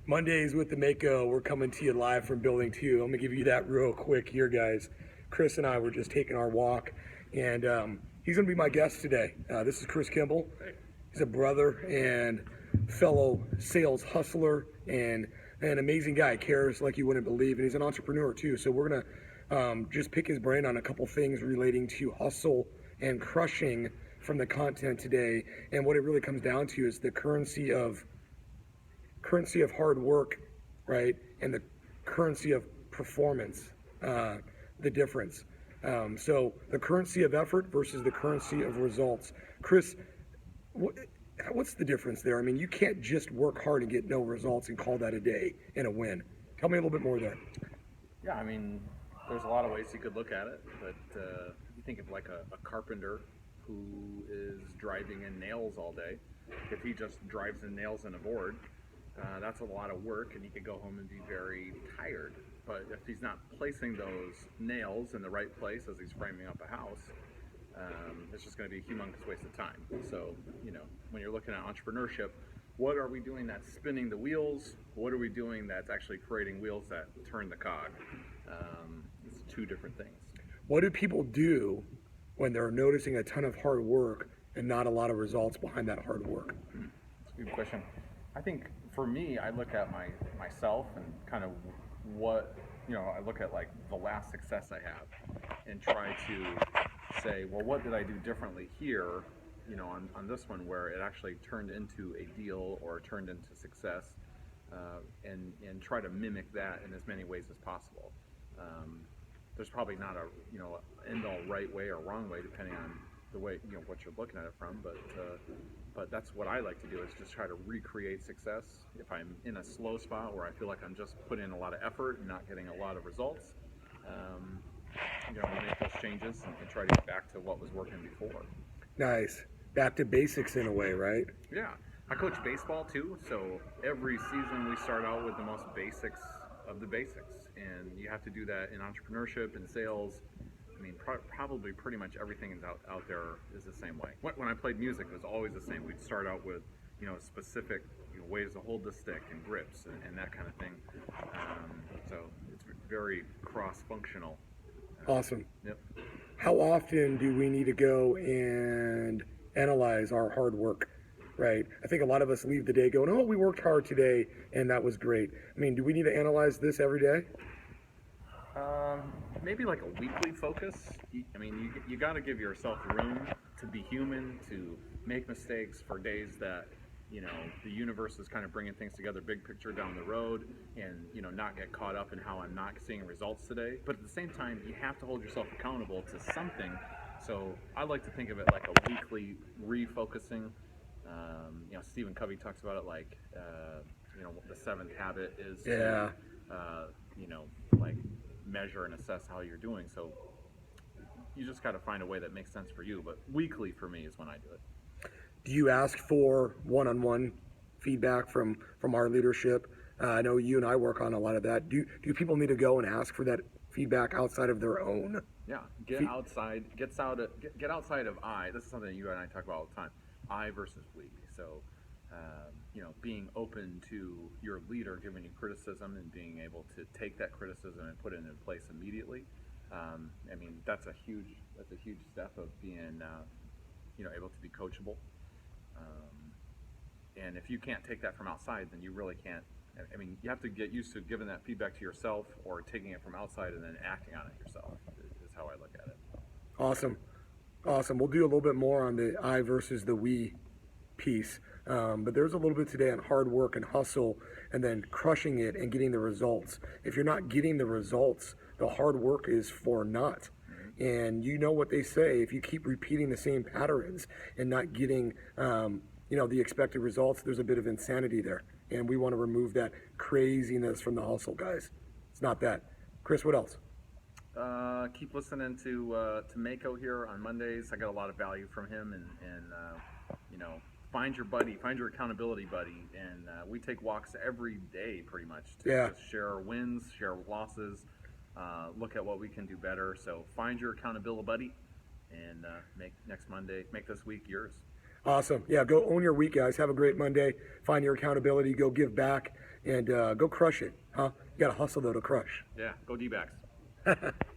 Mondays with the Mako. We're coming to you live from Building 2. I'm going to give you that real quick here, guys. Chris and I were just taking our walk, and he's going to be my guest today. This is Chris Kimble. He's a brother and fellow sales hustler and an amazing guy. Cares like you wouldn't believe, and he's an entrepreneur too. So we're going to just pick his brain on a couple things relating to hustle and crushing from the content today. And what it really comes down to is the currency of hard work, right, and the currency of performance, the difference. So the currency of effort versus the currency of results. Chris, what's the difference there? I mean, you can't just work hard and get no results and call that a day and a win. Tell me a little bit more there. Yeah, I mean, there's a lot of ways you could look at it, but you think of like a carpenter who is driving in nails all day. If he just drives in nails in a board, that's a lot of work, and he could go home and be very tired. But if he's not placing those nails in the right place as he's framing up a house, it's just going to be a humongous waste of time. So, when you're looking at entrepreneurship, what are we doing that's spinning the wheels? What are we doing that's actually creating wheels that turn the cog? It's two different things. What do people do when they're noticing a ton of hard work and not a lot of results behind that hard work? That's a good question. I think for me, I look at myself and kind of what, I look at like the last success I have and try to say, well, what did I do differently here, on this one where it actually turned into a deal or turned into success, and try to mimic that in as many ways as possible. There's probably not a end all right way or wrong way depending on the way what you're looking at it from, but that's what I like to do is just try to recreate success. If I'm in a slow spot where I feel like I'm just putting in a lot of effort and not getting a lot of results, make those changes and try to get back to what was working before. Nice. Back to basics in a way, right? Yeah. I coach baseball too, so every season we start out with the most basics of the basics, and you have to do that in entrepreneurship and sales. I mean, probably pretty much everything is out there is the same way. When I played music, it was always the same. We'd start out with, specific ways to hold the stick and grips and that kind of thing. So it's very cross-functional. Awesome. Yep. How often do we need to go and analyze our hard work, right? I think a lot of us leave the day going, oh, we worked hard today, and that was great. I mean, do we need to analyze this every day? Maybe like a weekly focus. I mean, you got to give yourself room to be human, to make mistakes for days that, the universe is kind of bringing things together, big picture down the road, and, not get caught up in how I'm not seeing results today. But at the same time, you have to hold yourself accountable to something. So I like to think of it like a weekly refocusing. Stephen Covey talks about it like, the seventh habit is to, like measure and assess how you're doing. So you just got to find a way that makes sense for you. But weekly for me is when I do it. Do you ask for one-on-one feedback from our leadership? I know you and I work on a lot of that. Do people need to go and ask for that feedback outside of their own? Yeah, get outside of I. This is something you and I talk about all the time. I versus we. So, being open to your leader giving you criticism and being able to take that criticism and put it in place immediately. I mean, that's a huge step of being, able to be coachable. And if you can't take that from outside, then you really can't. I mean, you have to get used to giving that feedback to yourself or taking it from outside and then acting on it yourself is how I look at it. Awesome. We'll do a little bit more on the I versus the we piece. But there's a little bit today on hard work and hustle and then crushing it and getting the results. If you're not getting the results, the hard work is for naught. And you know what they say, if you keep repeating the same patterns and not getting the expected results, there's a bit of insanity there. And we want to remove that craziness from the hustle, guys. It's not that. Chris, what else? Keep listening to Mako here on Mondays. I got a lot of value from him, and find your buddy, find your accountability buddy, and we take walks every day pretty much to just share our wins, share losses, look at what we can do better. So find your accountability buddy, and make next Monday, make this week yours. Awesome. Yeah, go own your week, guys. Have a great Monday. Find your accountability. Go give back and go crush it. Huh? You got to hustle, though, to crush. Yeah, go D-backs.